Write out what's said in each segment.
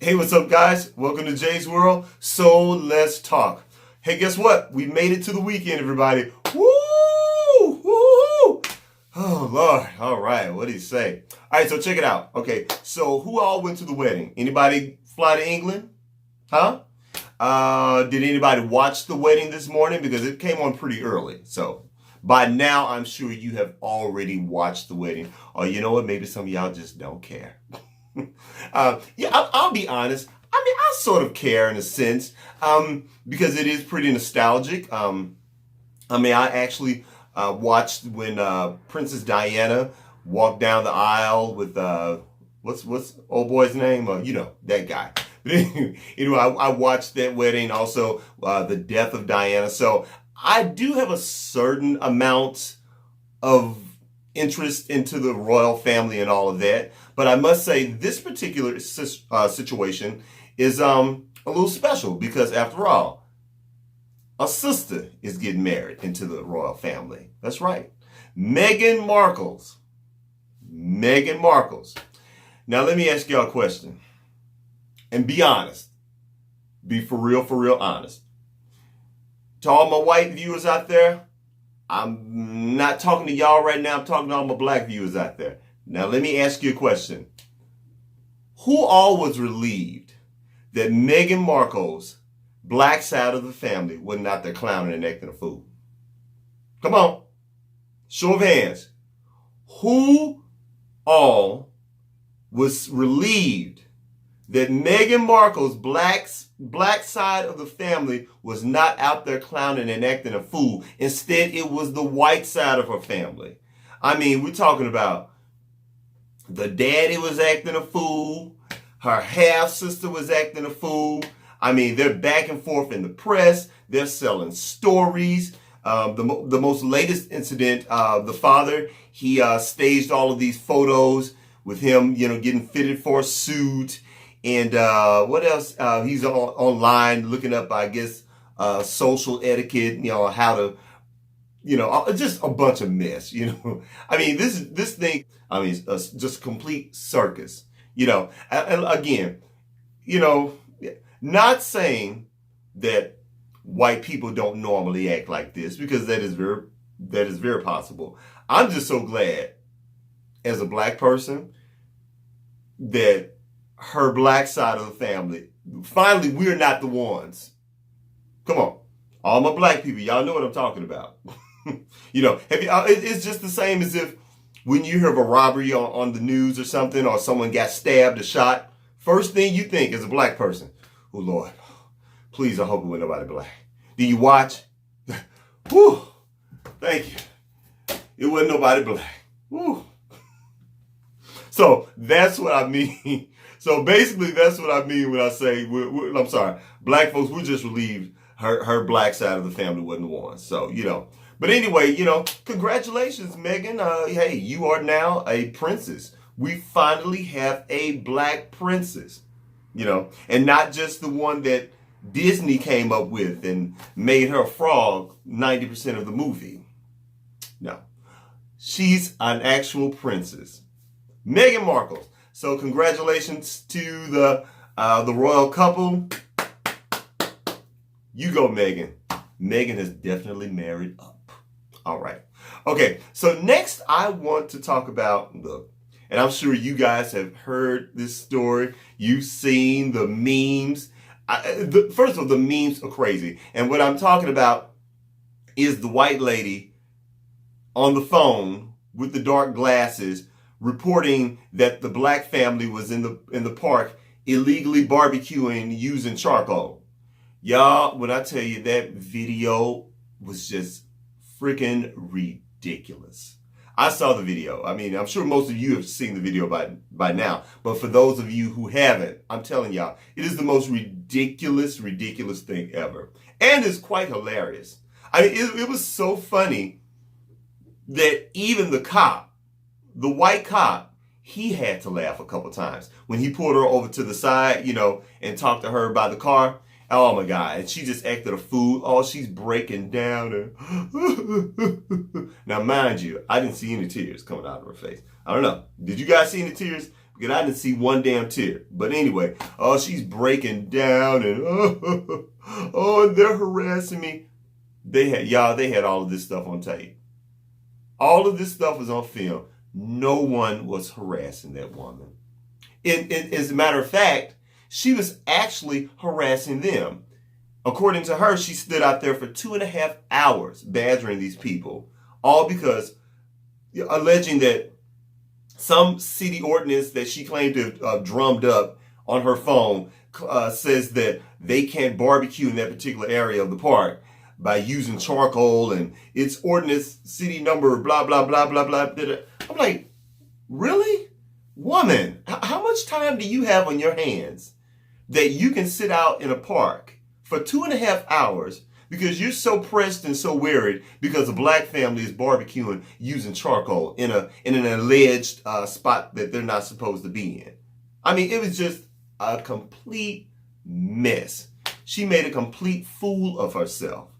Hey, what's up, guys? Welcome to Jay's World. So let's talk. Hey, guess what? We made it to the weekend, everybody. Woo! Woo! Oh, Lord. All right. What do you say? All right, so check it out. Okay, so who all went to the wedding? Anybody fly to England? Huh? Did anybody watch the wedding this morning? Because it came on pretty early. So by now, I'm sure you have already watched the wedding. Or you know what? Maybe some of y'all just don't care. Yeah, I'll be honest. I mean, I sort of care in a sense because it is pretty nostalgic. I actually watched when Princess Diana walked down the aisle with what's old boy's name? That guy. But anyway, I watched that wedding, also the death of Diana. So I do have a certain amount of interest into the royal family and all of that. But I must say this particular situation is a little special because after all, a sister is getting married into the royal family. That's right. Mehgan Markle's. Mehgan Markle's. Now let me ask y'all a question. And be honest. Be for real honest. To all my white viewers out there, I'm not talking to y'all right now. I'm talking to all my black viewers out there. Now, let me ask you a question. Who all was relieved that Mehgan Markle's black side of the family wasn't out there clowning and acting a fool? Come on. Show of hands. Who all was relieved that Mehgan Markle's black side of the family was not out there clowning and acting a fool? Instead, it was the white side of her family. I mean, we're talking about the daddy was acting a fool. Her half sister was acting a fool. I mean, they're back and forth in the press. They're selling stories. The most latest incident, the father, he staged all of these photos with him, getting fitted for a suit. And what else? He's online looking up, I guess, social etiquette, how to, just a bunch of mess, I mean, this thing, it's just complete circus, And again, not saying that white people don't normally act like this, because that is very possible. I'm just so glad as a black person that her black side of the family, finally, we're not the ones. Come on. All my black people, y'all know what I'm talking about. It's just the same as if when you hear of a robbery on the news or something, or someone got stabbed or shot, first thing you think as a black person, oh Lord, please, I hope it wasn't nobody black. Do you watch? Whew, thank you. It wasn't nobody black. Whew. So that's what I mean. So basically, that's what I mean when I say, I'm sorry, black folks, we're just relieved her black side of the family wasn't the one. So, But anyway, congratulations, Mehgan. Hey, you are now a princess. We finally have a black princess, and not just the one that Disney came up with and made her a frog 90% of the movie. No, she's an actual princess. Mehgan Markle. So congratulations to the royal couple. You go, Mehgan. Mehgan has definitely married up. All right. Okay, so next I want to talk about, and I'm sure you guys have heard this story. You've seen the memes. First of all, the memes are crazy. And what I'm talking about is the white lady on the phone with the dark glasses reporting that the black family was in the park illegally barbecuing using charcoal. Y'all, when I tell you, that video was just freaking ridiculous. I saw the video. I mean, I'm sure most of you have seen the video by now. But for those of you who haven't, I'm telling y'all, it is the most ridiculous thing ever. And it's quite hilarious. I mean, it was so funny that even the white cop, he had to laugh a couple times when he pulled her over to the side, and talked to her by the car. Oh my God. And she just acted a fool. Oh, she's breaking down. Now, mind you, I didn't see any tears coming out of her face. I don't know. Did you guys see any tears? Because I didn't see one damn tear. But anyway, oh, she's breaking down and oh, they're harassing me. They had all of this stuff on tape. All of this stuff was on film. No one was harassing that woman. As a matter of fact, she was actually harassing them. According to her, she stood out there for 2.5 hours badgering these people, all because alleging that some city ordinance that she claimed to have drummed up on her phone says that they can't barbecue in that particular area of the park by using charcoal, and it's ordinance city number blah, blah, blah, blah, blah. I'm like, really? Woman, how much time do you have on your hands that you can sit out in a park for 2.5 hours because you're so pressed and so worried because a black family is barbecuing using charcoal in an alleged spot that they're not supposed to be in? I mean, it was just a complete mess. She made a complete fool of herself,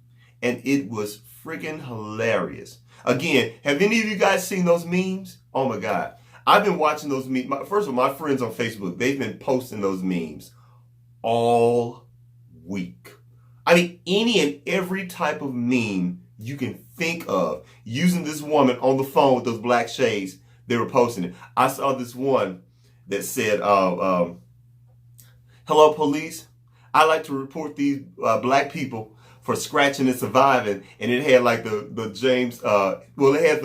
and it was freaking hilarious. Again, have any of you guys seen those memes? Oh my God. I've been watching those memes. First of all, my friends on Facebook, they've been posting those memes all week. I mean, any and every type of meme you can think of using this woman on the phone with those black shades, they were posting it. I saw this one that said, hello police, I'd like to report these black people for scratching and surviving. And it had like the James, it had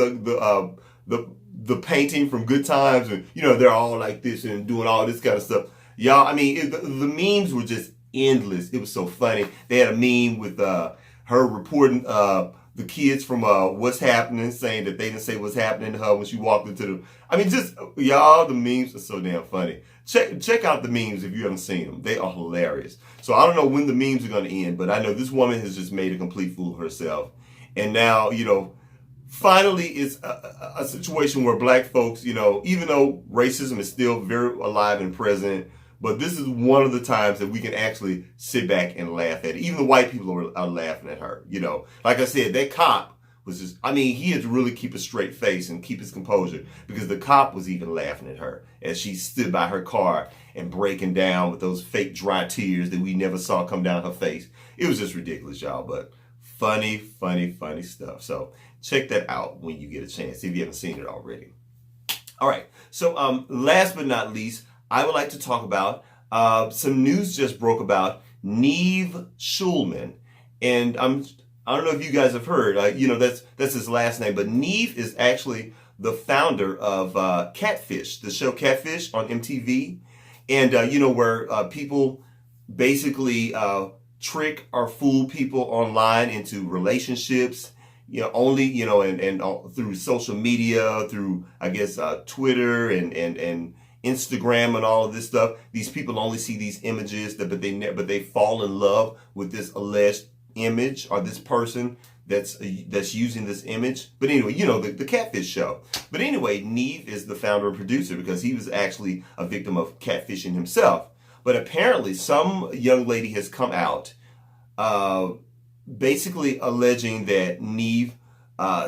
the painting from Good Times, and they're all like this and doing all this kind of stuff. Y'all, I mean, the memes were just endless. It was so funny. They had a meme with her reporting the kids from What's Happening, saying that they didn't say what's happening to her when she walked into the. I mean, just y'all, the memes are so damn funny. Check out the memes if you haven't seen them. They are hilarious. So I don't know when the memes are going to end, but I know this woman has just made a complete fool of herself, and now finally it's a situation where black folks, even though racism is still very alive and present, but this is one of the times that we can actually sit back and laugh at it. Even the white people are laughing at her. Like I said, that cop was just, I mean, he had to really keep a straight face and keep his composure, because the cop was even laughing at her as she stood by her car and breaking down with those fake dry tears that we never saw come down her face. It was just ridiculous, y'all, but funny, funny, funny stuff. So check that out when you get a chance, if you haven't seen it already. All right, so last but not least, I would like to talk about some news just broke about Nev Schulman. And I don't know if you guys have heard, that's his last name, but Nev is actually the founder of Catfish, the show Catfish on MTV. And, where people basically trick or fool people online into relationships, only, and through social media, through, I guess, Twitter and Instagram and all of this stuff. These people only see these images, but they fall in love with this alleged image or this person that's using this image. But anyway, the Catfish show. But anyway, Nev is the founder and producer because he was actually a victim of catfishing himself. But apparently some young lady has come out basically alleging that Nev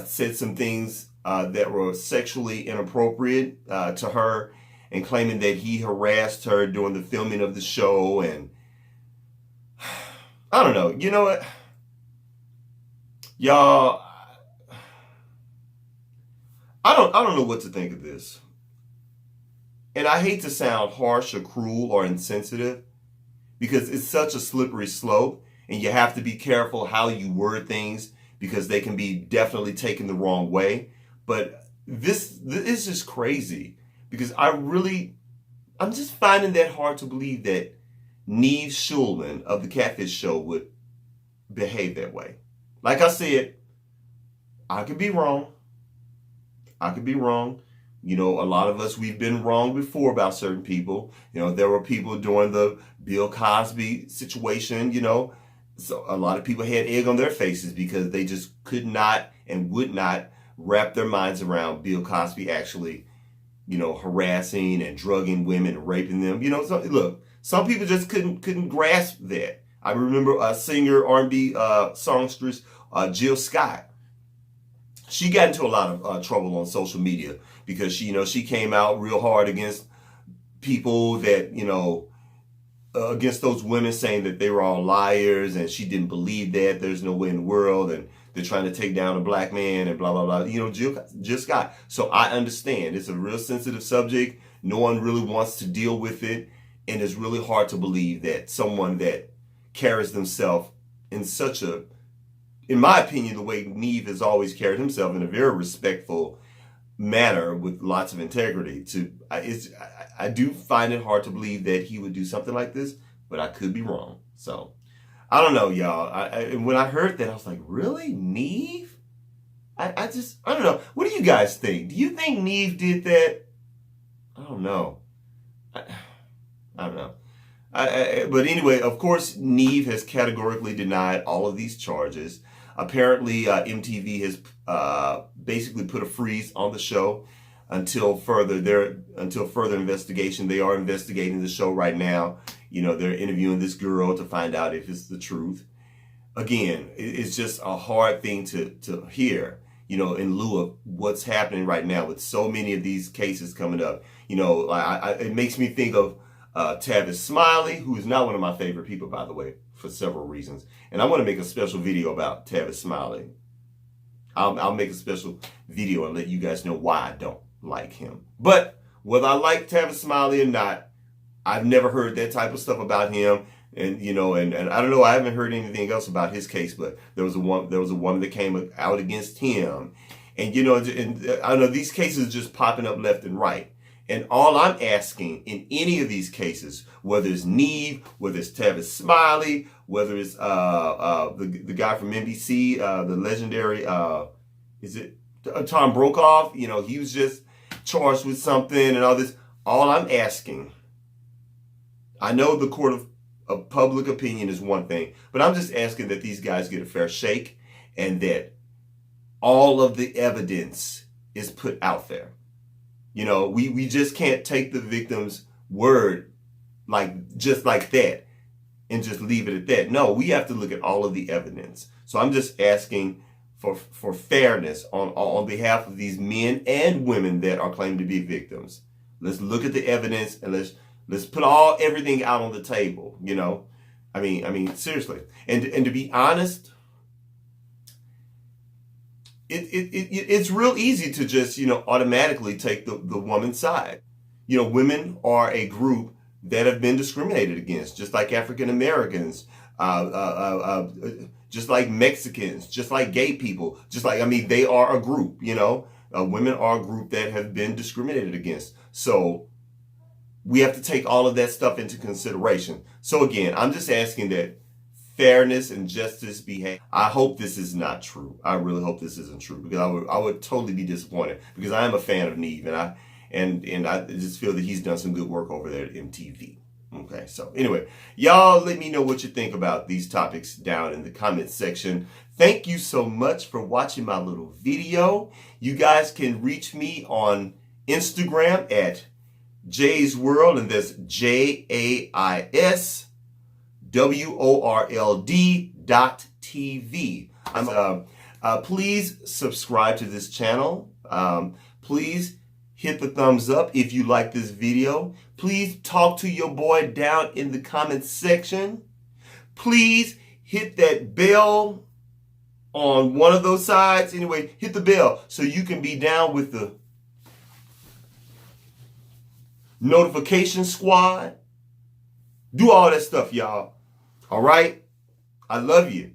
said some things that were sexually inappropriate to her, and claiming that he harassed her during the filming of the show. And I don't know. You know what? Y'all, I don't know what to think of this. And I hate to sound harsh or cruel or insensitive, because it's such a slippery slope, and you have to be careful how you word things, because they can be definitely taken the wrong way. But this is just crazy, because I'm just finding that hard to believe that Nev Schulman of the Catfish show would behave that way. Like I said, I could be wrong. A lot of us, we've been wrong before about certain people. There were people during the Bill Cosby situation, so a lot of people had egg on their faces because they just could not and would not wrap their minds around Bill Cosby actually, harassing and drugging women and raping them. So, look, some people just couldn't grasp that. I remember a singer, R&B songstress, Jill Scott. She got into a lot of trouble on social media because she came out real hard against people that, against those women, saying that they were all liars and she didn't believe that. There's no way in the world. And they're trying to take down a black man and blah, blah, blah. Jill Scott. So I understand. It's a real sensitive subject. No one really wants to deal with it. And it's really hard to believe that someone that carries themselves in such a, in my opinion, the way Nev has always carried himself, in a very respectful manner with lots of integrity. I do find it hard to believe that he would do something like this, but I could be wrong. So I don't know, y'all. And when I heard that, I was like, really? Nev? I don't know. What do you guys think? Do you think Nev did that? I don't know. I don't know. But anyway, of course, Nev has categorically denied all of these charges. Apparently, MTV has basically put a freeze on the show until further investigation. They are investigating the show right now. They're interviewing this girl to find out if it's the truth. Again, it's just a hard thing to hear, in lieu of what's happening right now with so many of these cases coming up. It makes me think of Tavis Smiley, who is not one of my favorite people, by the way, for several reasons. And I want to make a special video about Tavis Smiley. I'll make a special video and let you guys know why I don't like him. But whether I like Tavis Smiley or not, I've never heard that type of stuff about him. And and I don't know, I haven't heard anything else about his case, but there was a woman that came out against him. And and I know these cases are just popping up left and right. And all I'm asking in any of these cases, whether it's Nev, whether it's Tavis Smiley, whether it's the guy from NBC, the legendary, is it Tom Brokaw? He was just charged with something and all this. All I'm asking, I know the court of public opinion is one thing, but I'm just asking that these guys get a fair shake and that all of the evidence is put out there. We just can't take the victim's word just like that and just leave it at that. No, we have to look at all of the evidence. So I'm just asking for fairness on behalf of these men and women that are claimed to be victims. Let's look at the evidence and let's put everything out on the table. I mean seriously. And to be honest, it's real easy to just, automatically take the woman's side. Women are a group that have been discriminated against, just like African Americans, just like Mexicans, just like gay people, they are a group, women are a group that have been discriminated against. So we have to take all of that stuff into consideration. So again, I'm just asking that fairness and justice be. I hope this is not true. I really hope this isn't true, because I would totally be disappointed, because I am a fan of Nev and I just feel that he's done some good work over there at MTV. Okay, so anyway, y'all let me know what you think about these topics down in the comments section. Thank you so much for watching my little video. You guys can reach me on Instagram at Jay's World, and that's JAISWORLD.TV. Please subscribe to this channel. Please hit the thumbs up if you like this video. Please talk to your boy down in the comments section. Please hit that bell on one of those sides. Anyway, hit the bell so you can be down with the notification squad. Do all that stuff, y'all. All right? I love you.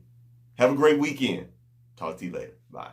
Have a great weekend. Talk to you later. Bye.